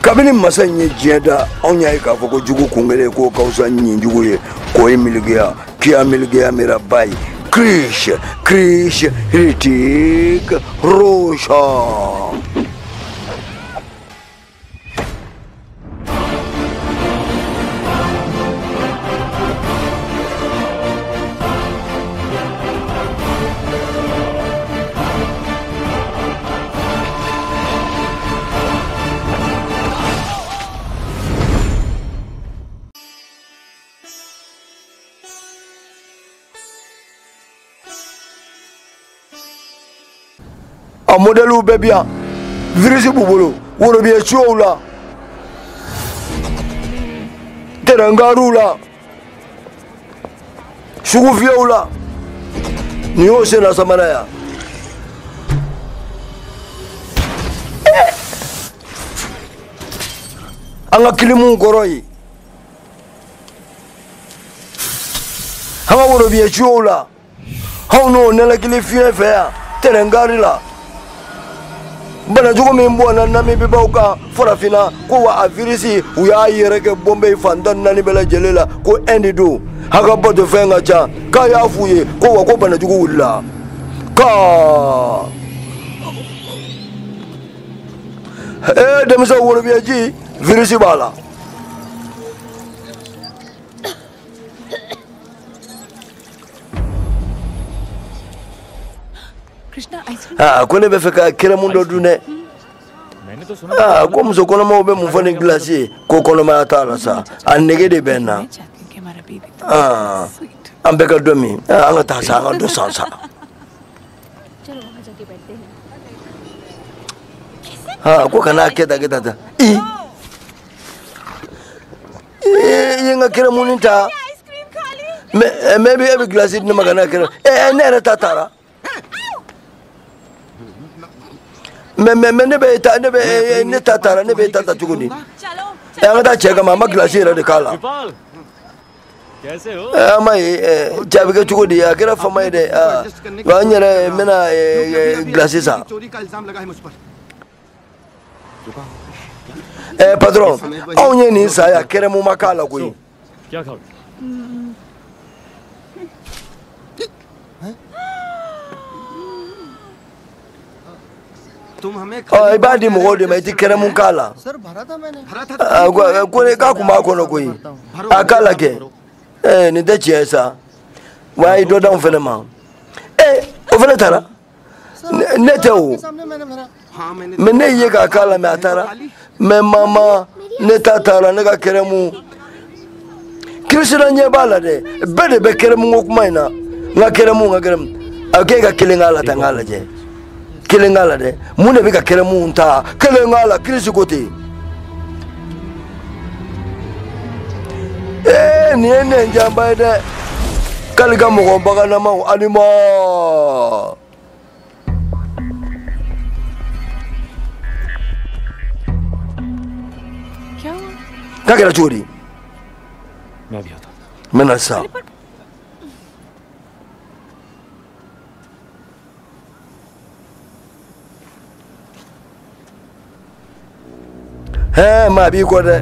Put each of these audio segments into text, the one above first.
kabini masa nye jeda onya ka foko jugu kungere ko kausa nyi jugu ye ko emilgia kia milgia mera bai krish Ritik Roshan. A modèle bébia virus bubulu woro bi choula terangarula shugu viola ni ose na samaraya anga kilimu goroi hanga woro bi choula hauno nela kilifia fea terangarila bana jogo min bona nami be bawka forafina ko wa avirisi uya yereke bombe fandan nani bela jelela ko endi do haga bodo fenga cha ka ya fuye ko wa ko bana jogo wulla ka dem sa woro biaji virisi bala Krishna ice cream. Kone be feka kere mundo dune. मैंने तो सुना ko muso kono mo be mu fani glacier ko kono ma tala sa annege de benna ambe ka domi anga ta sa anga do sa चलो वहाँ जाके बैठते हैं ko kana keda ta yenga kere muninta ice cream खा ली maybe every glacier ne magana kere ne ra tatara me ne be ta ne tatara ne be tata chuguni चलो anga ta chega mama glacier de kala विपाल कैसे हो mai jabi ga chugudi ya kira fa mai de wa nyere mena glacier sa चोरी का इल्जाम लगा है मुझ पर patron onye ni sa ya kere mu makala kuyi क्या खाओ तुम हमें ibadi mo gode mai tikere mun kala sir भरा था मैंने भरा था ko ne ka kuma ko no kuyi akala ke ni de chiesa wai do down fele ma o fele tara ne te o सामने मैंने भरा हाँ मैंने me ne ye ka kala me atara me mama ne tatara ne ka kere mu Krishna nye bala de bede be kere mu kuma ina nga kere mu ake ka kilingala tangala je kilingala de mu ne be ka kere mu nta kilingala Krishna kote ni ene njamba de kaliga mo baga na ma anima क्या हुआ kakera chori मैं भी आता हूँ mena sa ma bi ko de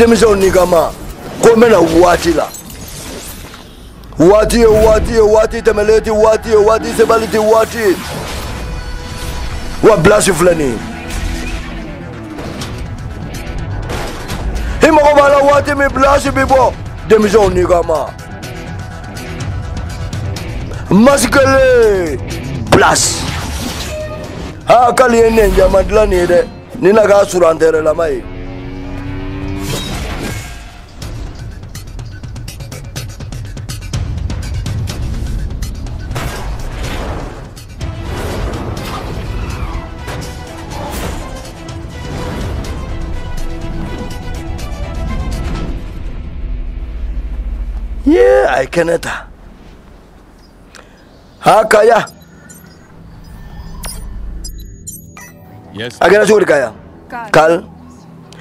demission ni kama ko mena wati la wati temeleti wati sebaliti wati wa blasi fulani hima ko bala wati mi blasi bibo demission ni kama maskele plus ha kali ene njamandla ni de nina ga surantere la mai I cannot. Kaya. Yes. Agak nak suruh kaya. Kal.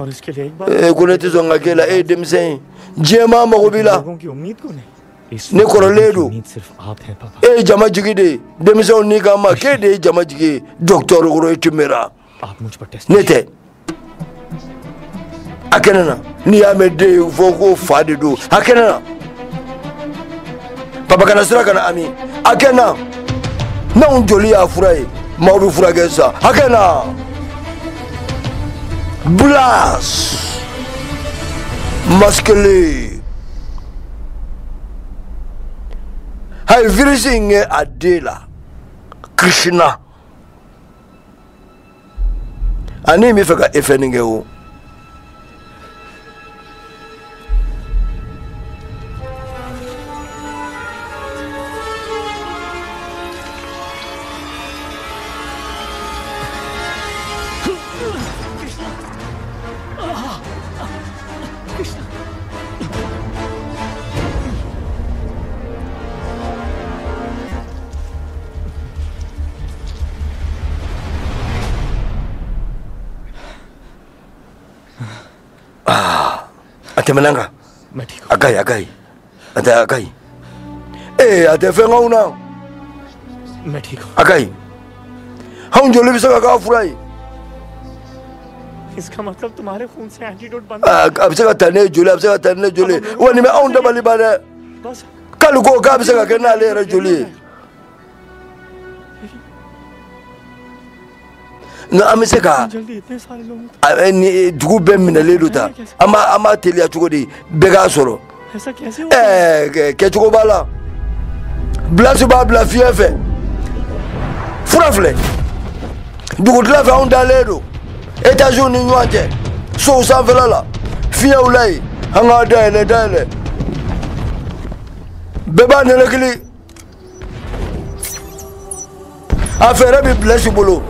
और इसके लिए एक बात kuneti zonga kela demsen jema magobila लोगों की उम्मीद कौन है इस ne koroledu उम्मीद सिर्फ आप हैं पापा jama jigide demsen ni kama kede jama jigi docteur goro etimera आप मुझ पर test nete akenana ni amede foko fadedu akenana papa kana sira kana ami akena na unjoli ya furai maudu furagesa akena blast masquele hay virusing adela Krishna ani mi feka efeninge o Atemenanga मैं ठीक हूँ akai ate akai ate fenga una मैं ठीक हूँ akai haun joli bisa ka furai इसका मतलब तुम्हारे खून से एंटीडोट बन abisa ka tane joli wani me aun da bali bale बस kalu ko ka bisa ka kana le joli na amise ka जल्दी इतने सारे लोग ni dugu be minale luta ama telia chugodi bega soro ऐसा कैसे हो ke chugo bala blasi ba bla fiefe furafle dugu tla fa onda ledo États-Unis nyanje so sa velala fie ulai hanga dale beba ne lekili affaire bi blasi bolo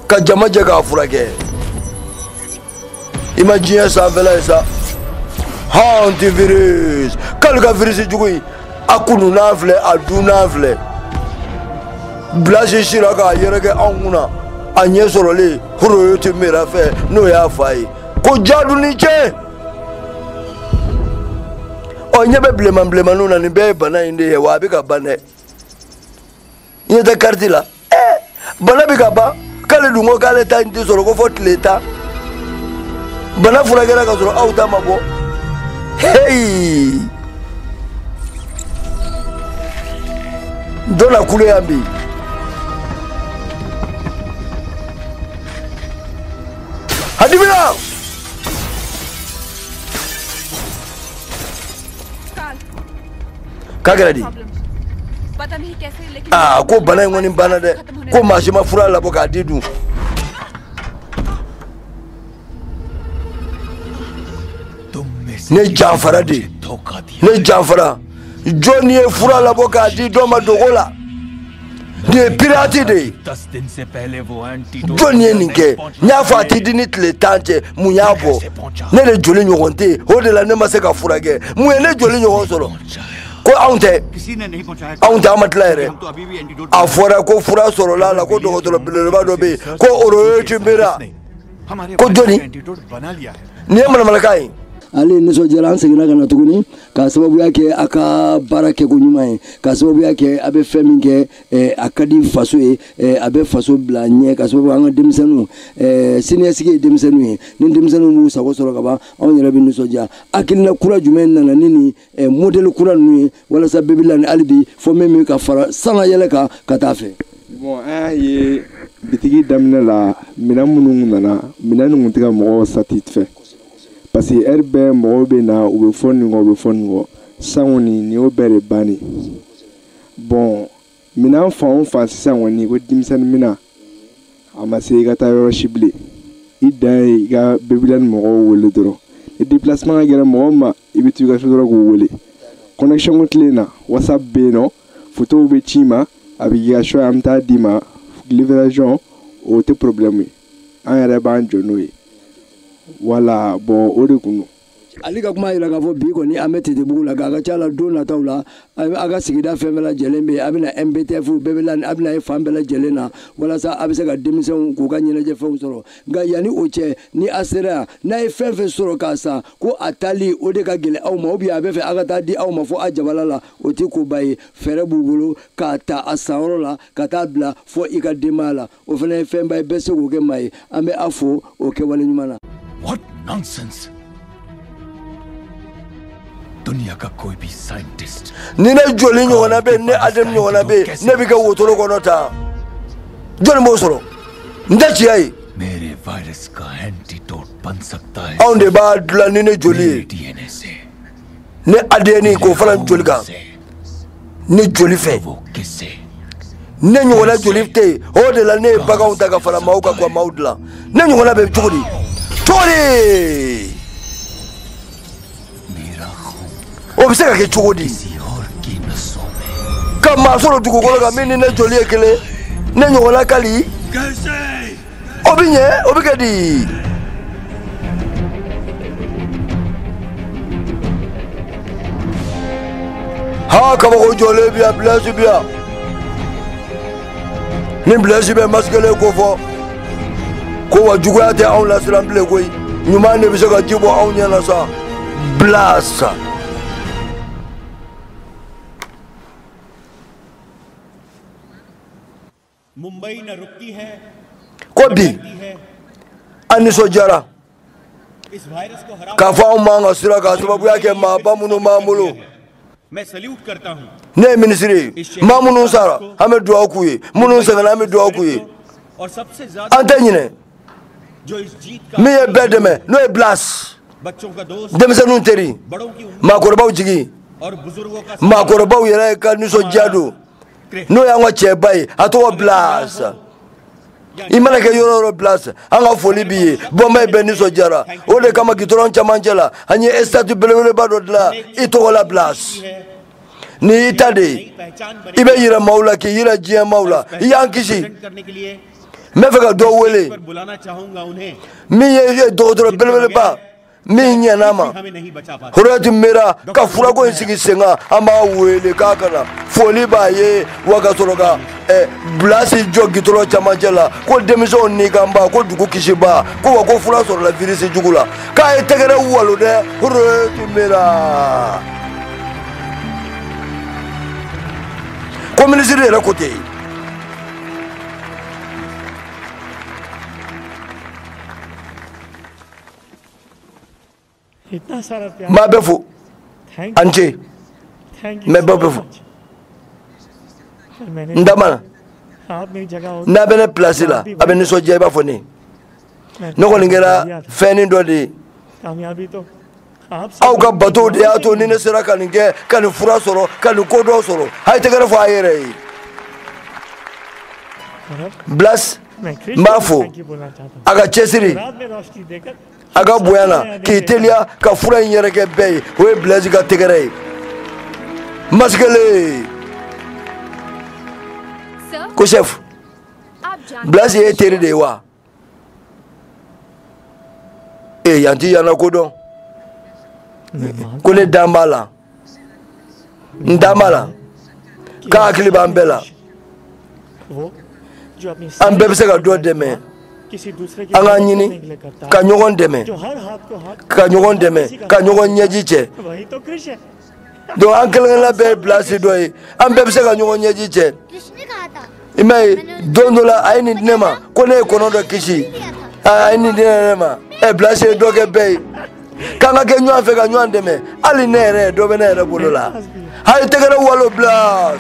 ka jama je ka furake imagine ça vela ça antivirus kalga virus jugui akunu nafle aduna nafle blasi shiraka yerege anguna anye sorole huro yote mera fe no ya fai ko jadu ni che onye be blema no na ni be bana inde he wa bi ka bane ni ta kartila bana bi ka ba kale dungo kale ta ndi soro ko fot leta bana furagera ka soro auta mabo hey dona kule yambi hadibira kagera di पता नहीं कैसे लेकिन ko bana ngoni bana de ko mashima fura la boka didu ne janfara de ne janfara joni e fura la boka di do ma dogola de pirate de 10 दिन से पहले वो antidote joni e ninke nya fa tidi ni tle tante munyabo ne le joli nyogonte o de la ne maseka fura ge mu ne joli nyogon solo ko aunte किसी ने नहीं पहुंचाया aunte amatlere हम तो अभी भी antidote afora ko fura soro la ko dogotoro bileba do be ko oro chimera हमारे ko joni antidote बना लिया है ni mana malakai ali niso jela ansegina kana tuguni ka sababu yake aka barake ko nyuma ka sababu yake abe feminge akadi faso abe faso blanye ka sababu anga demsanu sine sike demsanu ni demsanu mu sako soro kaba on yere bi niso ja akilna kura jumen na nini model kura nu wala sa bebilani alibi fo meme ka fara sana yele ka katafe bon ye bitigi damne la mina munu nana mina nungu tiga mo satisfait parce que herbe mo be na o be fonni sawoni ni o bere bani bon mina fa sawoni ko dimsan mina amase ga tayo shible idai ga bebilan mo wole doro e déplacement ga mo ma ibitu ga fudoro go wole connection mutlena whatsapp be no photo be chima abi ga show amta dima livraison o te problème an yɛrɛ b'an jɔ n'o ye wala bon o de kun ali ka kuma ila ka fo bi ko ni amete de bugula ga chala dona tawla aga sigida femela jelembe abina MBTF bebelan abina fambela jelena wala sa abisa ga demission ko ga nyele je fon soro ga yani oche ni asera na fefe soro kasa ko atali ode ka gele aw ma obi abefe aga ta di aw ma fo ajabalala oti ko baye fere bugulu ka ta asawro la ka ta bla fo ika demala o fene femba beso ko ke mai ambe afo o ke wala nyumana. What nonsense! दुनिया का कोई भी साइंटिस्ट निने जोली ɲɔgɔnna bɛ ne adam ɲɔgɔnna bɛ ne bɛ kɛ wotoro kɔnɔ ta jɔnni b'o sɔrɔ n tɛ tiɲɛ ye मेरे वायरस का एंटीडोट बन सकता है anw de b'a dilan ni ne joli ye DNA से ne ADN k'o fara n joli kan ne joli fɛ वो किससे ne ɲɔgɔnna joli tɛ yen o de la ne ye baganw ta ka fara maaw kan ka maaw dilan ne ɲɔgɔnna bɛ cogo di cogo di o bɛ se ka kɛ cogo di ka maa sɔrɔ dugukolo kan min ni ne joli ye kelen ne ɲɔgɔnna kali o bɛ ɲɛ o bɛ kɛ di ha kabako jɔlen bi yan Blaise bi yan ni Blaise bɛ masikelen ko fɔ ko wa juguya tɛ anw lasiran bilen koyi ɲuman de bɛ se ka ji bɔ anw ɲɛna sa Blaise. Mumbai न रुकती है ko bi an nisɔndiyara इस वायरस को हरा k'a fɔ anw man ka siran k'a sababuya kɛ maaba minnu b'an bolo मैं सल्यूट करता हूं ne ye minisiri ye maa minnu sara an bɛ dugawu k'u ye minnu sɛgɛnna an bɛ dugawu k'u ye और सबसे ज्यादा an tɛ ɲinɛ जो इस जीत का min ye bɛɛ dɛmɛ n'o ye Blaise बच्चों का दोस्त denmisɛnninw teri बड़ों की उम्मीद maakɔrɔbaw jigi और बुजुर्गों का maakɔrɔbaw yɛrɛ ka nisɔndiya don n'o y'an ka cɛba ye a tɔgɔ Blaise i mana kɛ yɔrɔ o yɔrɔ Blaise an ka foli b'i ye bɔnbɛn bɛɛ nisɔndiyara o de kama gitɔrɔn camancɛ la an ye statue belebeleba dɔ dilan i tɔgɔ la Blaise ni y'i ta de ye i bɛ yira maaw la k'i yira diɲɛ maaw la i y'an kisi करने के लिए n bɛ fɛ ka dɔ wele पर बुलाना चाहूंगा उन्हें min ye dɔgɔtɔrɔ belebeleba min ɲɛna ma हमें नहीं बचा पाते Horati Mera ka furako in sigi senga an b'a wele k'a kana foli b'a ye wa ka sɔrɔ ka Blaise jɔ gitɔrɔn camancɛ la ko denmisɛnw ni kanba ko dugu kisiba ko wa ko fura sɔrɔla virisi jugu la k'a ye tɛgɛrɛ walo dɛ Horati Mera ko minisiri yɛrɛ ko ten इतना सारा प्यार n b'a bɛɛ fo thank an ce thank मैं बब्बे फो मैंने n damana आप मेरी जगह हो n'a bɛ ne pilasi la a bɛ nisɔndiya i b'a fɔ ne ne kɔni kɛra fɛnnin dɔ de ye कामयाबी तो आप aw ka bateau de y'a to ni ne sera ka nin kɛ ka nin fura sɔrɔ ka nin ko dɔ sɔrɔ a ye tɛgɛrɛ fɔ a yɛrɛ ye Blaise मैं n b'a fo thank you बोलना चाहता हूँ a ka cɛsiri रात में रोशनी देकर a ka bonya na k'i teliya ka fura in yɛrɛkɛ bɛɛ ye o ye Blaise ka tɛgɛrɛ ye masikele sir ko chef आप जानते Blaise ye teri de ye wa yan ti yana ko dɔn ko ne dan b'a la n dan b'a la k'a hakili b'an bɛɛ la वो जो अपनी an bɛɛ bɛ se ka dɔ dɛmɛ किसी दूसरे की an k'an मदद ɲini करने के लिए करता ka है ɲɔgɔn dɛmɛ जो हर हाथ को हाथ ka ɲɔgɔn dɛmɛ ka ɲɔgɔn ɲɛji cɛ वही तो कृष है donc an kelen kelenna bɛɛ ye Blaise dɔ ye an bɛɛ bɛ se ka ɲɔgɔn ɲɛji cɛ किसने कहा था i m'a ye don dɔ la a ye nin di ne ma ko ne ye kɔnɔ dɔ kisi a ye nin di ne ma Blaise ye dɔ kɛ bɛɛ ye k'an ka kɛ ɲɔgɔn fɛ ka ɲɔgɔn dɛmɛ hali ne yɛrɛ dɔ bɛ ne yɛrɛ bolo la a ye tɛgɛrɛ walo Blaise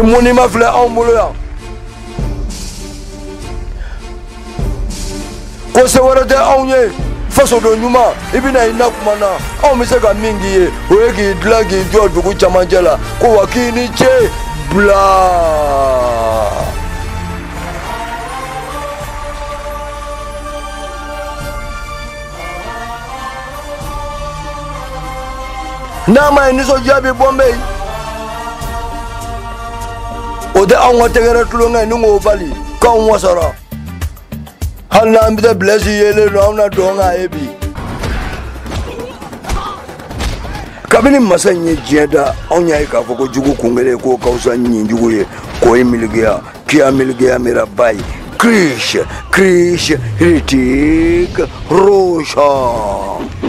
monument filɛ anw bolo yan ko se wɛrɛ tɛ anw ye fasoden ɲuman i bɛna i na kuma na anw bɛ se ka min k'i ye o ye k'i dilan k'i jɔ dugu camancɛ la ko wa k'i ni ce bila n'a ma ye nisɔndiya bɛ bɔ n bɛ yen o tɛ anw ka tɛgɛrɛ tulonkɛ ni k'o bali k'anw wasara hali n'an bɛ taa bilasi yelen don anw na dɔn k'a ye bi kabini masa in ye diɲɛ da anw y'a ye k'a fɔ ko jugu kun kelen k'o ka fisa ɲin jugu ye k'o ye miligiya kiya miligiya mera bayi Krish Krish Hrithik Roshan